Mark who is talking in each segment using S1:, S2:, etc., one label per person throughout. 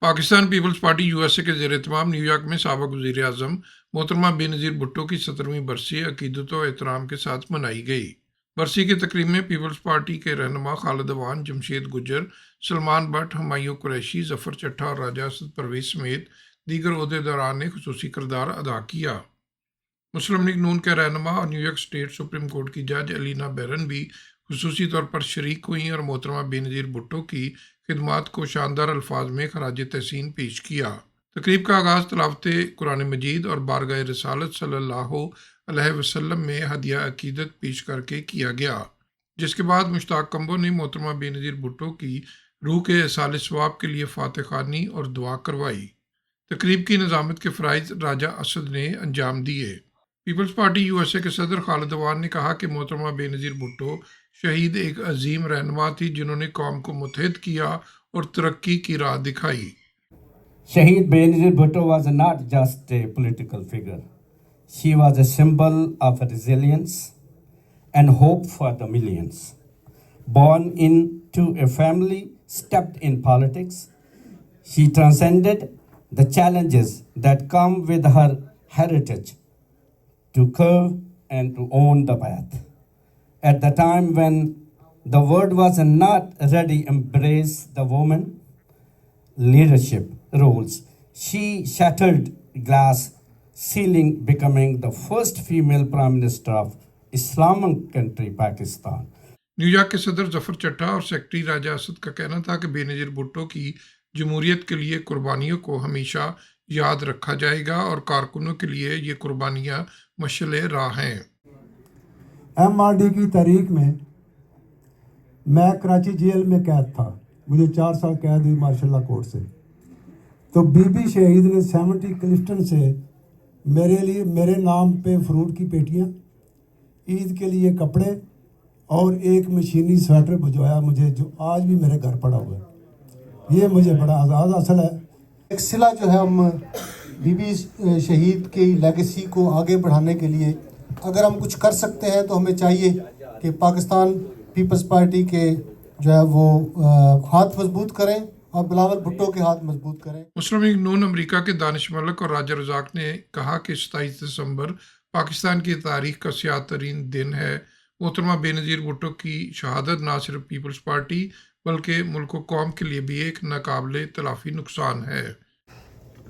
S1: Pakistan peoples party USA के ज़ेर एहतमाम New York में साबिक़ वज़ीर आज़म मोहतरमा बेनज़ीर भुट्टो की 17वीं बरसी अक़ीदत व एहतराम के साथ मनाई गई। बरसी की तकरीब में पीपल्स पार्टी के रहनुमा खालिद अवान, जमशेद गुज्जर, सलमान भट्ट, हुमायूं कुरैशी, जफ़र चट्टा और राजा असद परवेज़ समेत दीगर ओहदेदारान ने खुसूसी किरदार अदा किया। मुस्लिम लीग नून के रहनुमा और न्यूयॉर्क स्टेट सुप्रीम कोर्ट की जज अलीना बैरन भी खुसूसी तौर पर शरीक हुई और मोहतरमा बेनज़ीर भुट्टो की खिदमात को शानदार अल्फाज में खराज तहसीन पेश किया। तकरीब का आगाज़ तिलावत कुरान मजीद और बारगाह रसालत सल्लल्लाहु अलैहि वसल्लम में हदिया अकीदत पेश करके किया गया, जिसके बाद मुश्ताक कंबो ने मोहतरमा बेनज़ीर भुट्टो की रूह के इसाल सवाब के लिए फातिह खानी और दुआ करवाई। तकरीब की निज़ामत के फ़राइज़ राजा असद ने अंजाम दिए। पीपल्स पार्टी यूएसए के सदर खालिद अवान ने कहा कि मोहतरमा बेनज़ीर भुट्टो शहीद एक अजीम रहनुमा थी जिन्होंने कौम को मुत्तहिद किया और तरक्की की राह दिखाई।
S2: Shahid Benazir Bhutto was not just a political figure. She was a symbol of resilience and hope for the millions. Born into a family steeped in politics, she transcended the challenges that come with her heritage to curve and to own the path. At the time when the world was not ready to embrace the woman leadership roles, she shattered glass ceiling, becoming the first female prime minister of Islamic country Pakistan.
S1: New York के सदर जफर चट्टा और secretary राजा असद का कहना था कि बेनज़ीर भुट्टो की जमहूरियत के लिए कुर्बानियों को हमेशा याद रखा जाएगा और कारकुनों के लिए ये कुर्बानियाँ मशअल राह हैं।
S3: MRD की तारीख में मैं कराची जेल में कैद था, मुझे 4 साल कैद हुई मार्शल लॉ कोर्ट से। तो बीबी शहीद ने 70 क्लिफ्टन से मेरे लिए मेरे नाम पे फ्रूट की पेटियां, ईद के लिए कपड़े और एक मशीनी स्वेटर भिजवाया मुझे, जो आज भी मेरे घर पड़ा हुआ है। ये मुझे बड़ा आज़ाद हासिल है।
S4: एक सिला जो है, हम बीबी शहीद की लेगेसी को आगे बढ़ाने के लिए अगर हम कुछ कर सकते हैं तो हमें चाहिए कि पाकिस्तान पीपल्स पार्टी के जो है वो हाथ मजबूत करें और बिलावल भुट्टो के हाथ मजबूत करें।
S1: मुस्लिम लीग नून अमेरिका के दानिश मलिक और राजा रज़ाक ने कहा कि 27 दिसंबर पाकिस्तान की तारीख का स्याह तरीन दिन है। मोहतरमा बेनज़ीर भुट्टो की शहादत ना सिर्फ पीपल्स पार्टी बल्कि मुल्क व कौम के लिए भी एक नाकाबिले तलाफी नुकसान है।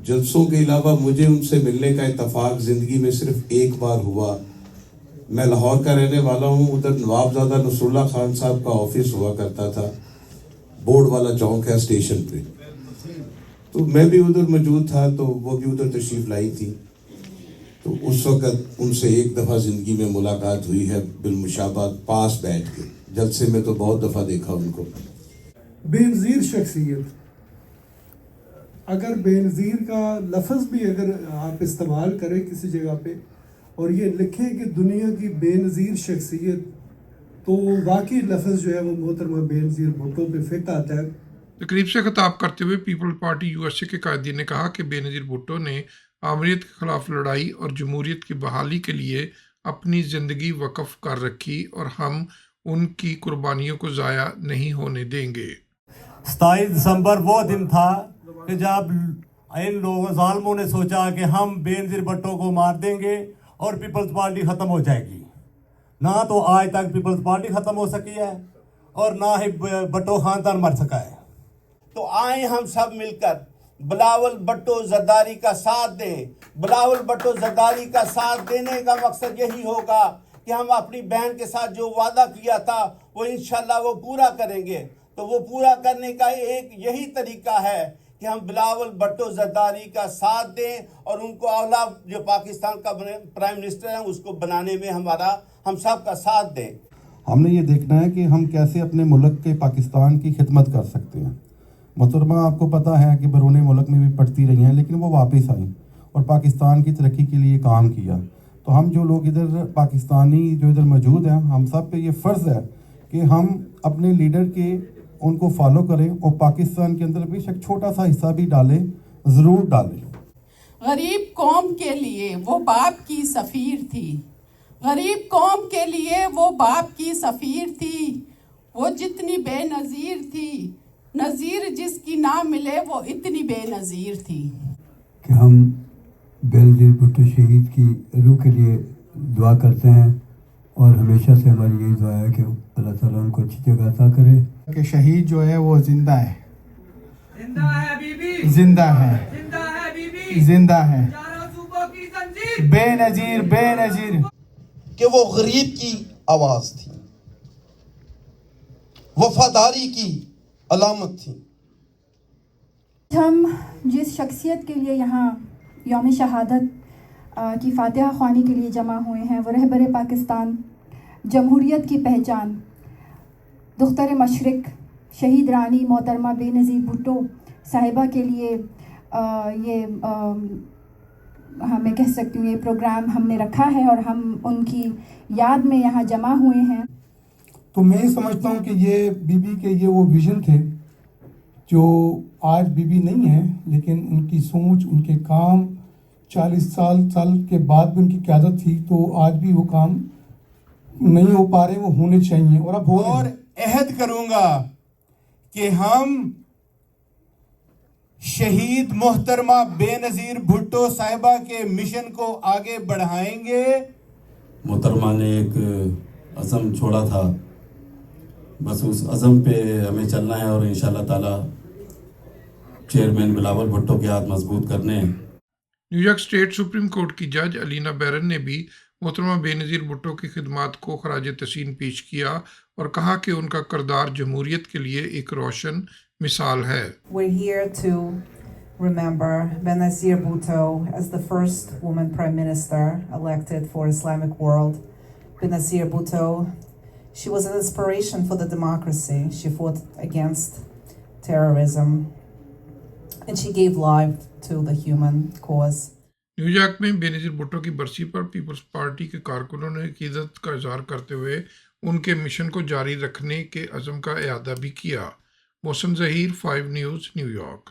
S5: जलसों के अलावा मुझे उनसे मिलने का इत्तफाक ज़िंदगी में सिर्फ एक बार हुआ। मैं लाहौर का रहने वाला हूँ। उधर नवाबजादा नसरुल्लाह खान साहब का ऑफिस हुआ करता था, बोर्ड वाला चौक है स्टेशन पे, तो मैं भी उधर मौजूद था, तो वो भी उधर तशरीफ़ लाई थी। तो उस वक़्त उनसे एक दफ़ा ज़िंदगी में मुलाकात हुई है बिलमुशाबात, पास बैठ के। जलसे में तो बहुत दफ़ा देखा उनको।
S3: बेनज़ीर शख्सियत, अगर बेनज़ीर का लफ्ज़ भी अगर आप इस्तेमाल करें किसी जगह पे और ये लिखें कि दुनिया की बेनज़ीर शख्सियत, तो वाकई लफ्ज़ जो है वो मोहतरमा बेनज़ीर भुट्टो पे फिट आता है।
S1: तकरीब से खिताब करते हुए पीपल्स पार्टी यूएसए के कायदीन ने कहा कि बेनज़ीर भुट्टो ने आमरीत के खिलाफ लड़ाई और जमहूरियत की बहाली के लिए अपनी ज़िंदगी वक़्फ़ कर रखी और हम उनकी कुर्बानियों को ज़ाया नहीं होने देंगे।
S6: 27 दिसंबर वो दिन था कि जब इन लोगों जालिमों ने सोचा कि हम बेनज़ीर भुट्टो को मार देंगे और पीपल्स पार्टी ख़त्म हो जाएगी। ना तो आज तक पीपल्स पार्टी ख़त्म हो सकी है और ना ही भुट्टो खानदान मर सका है।
S7: तो आए हम सब मिलकर बिलावल भुट्टो ज़रदारी का साथ दें। बिलावल भुट्टो ज़रदारी का साथ देने का मकसद यही होगा कि हम अपनी बहन के साथ जो वादा किया था वो इंशाल्लाह वो पूरा करेंगे। तो वो पूरा करने का एक यही तरीका है कि हम बिलावल भुट्टो ज़रदारी का साथ दें और उनको अगला जो पाकिस्तान का प्राइम मिनिस्टर है उसको बनाने में हम सब का साथ दें।
S8: हमने ये देखना है कि हम कैसे अपने मुल्क के पाकिस्तान की खिदमत कर सकते हैं। मोहतरमा आपको पता है कि बैरून मुल्क में भी पढ़ती रही हैं, लेकिन वो वापस आई और पाकिस्तान की तरक्की के लिए काम किया। तो हम जो लोग इधर पाकिस्तानी जो इधर मौजूद हैं, हम सब पे ये फ़र्ज़ है कि हम अपने लीडर के उनको फॉलो करें और पाकिस्तान के अंदर भी एक छोटा सा हिस्सा भी डालें, ज़रूर डालें।
S9: गरीब कौम के लिए वो बाप की सफ़ीर थी। गरीब कौम के लिए वो बाप की सफ़ीर थी। वो जितनी बेनज़ीर थी नज़ीर जिसकी ना मिले वो इतनी बेनज़ीर थी।
S3: कि हम बेनज़ीर भुट्टो शहीद की रूह के लिए दुआ करते हैं और हमेशा से हमारी यही दुआ है कि अल्लाह ताला उनको अच्छी जगह अता करे
S10: कि शहीद जो है वो जिंदा है,
S11: जिंदा है बीबी,
S10: जिंदा है,
S11: जिंदा है बीबी,
S10: जिंदा है,
S11: चारों सूबों की जंजीर,
S10: बेनजीर बेनजीर।
S12: कि वो गरीब की आवाज थी, वफादारी की अलामत थी।
S13: हम जिस शख्सियत के लिए यहाँ यौम शहादत की फातिहा ख्वानी के लिए जमा हुए हैं वो रहबर पाकिस्तान, जमहूरियत की पहचान, दुख्तर मशरिक शहीद रानी मोहतरमा बेनज़ीर भुट्टो साहिबा के लिए हमें कह सकती हूँ ये प्रोग्राम हमने रखा है और हम उनकी याद में यहाँ जमा हुए हैं।
S3: तो मैं ये समझता हूँ कि ये बीबी के ये वो विज़न थे जो आज बीबी नहीं है, लेकिन उनकी सोच, उनके काम 40 साल के बाद भी उनकी क़यादत थी, तो आज भी वो काम नहीं हो पा रहे, वो होने चाहिए और अब हो रहे हैं।
S10: और अहद करूंगा कि हम शहीद मोहतरमा बेनज़ीर भुट्टो साहिबा के मिशन को आगे बढ़ाएंगे।
S8: मोहतरमा ने एक अज़म छोड़ा था, बस उस अज़म पे हमें चलना है और इंशाल्लाह ताला चेयरमैन बिलावल भुट्टो के हाथ मजबूत करने हैं।
S1: न्यूयॉर्क स्टेट सुप्रीम कोर्ट की जज अलीना बैरन ने भी मोहतरमा बेनज़ीर भुट्टो की खिदमात को खराज तहसीन पेश किया और कहा कि उनका किरदार जमहूरियत के लिए एक रोशन मिसाल है।
S14: We're here to remember Benazir Bhutto as the first woman prime minister elected for Islamic world. Benazir Bhutto, she was an inspiration for the democracy. She fought against terrorism and she gave life to the human cause.
S1: New York में बेनज़ीर भुट्टो की बरसी पर peoples party के कारकुनों ने अकीदत का इजहार करते हुए उनके मिशन को जारी रखने के अज़म का इआदा भी किया। Mohsin Zaheer, 5 news, New York.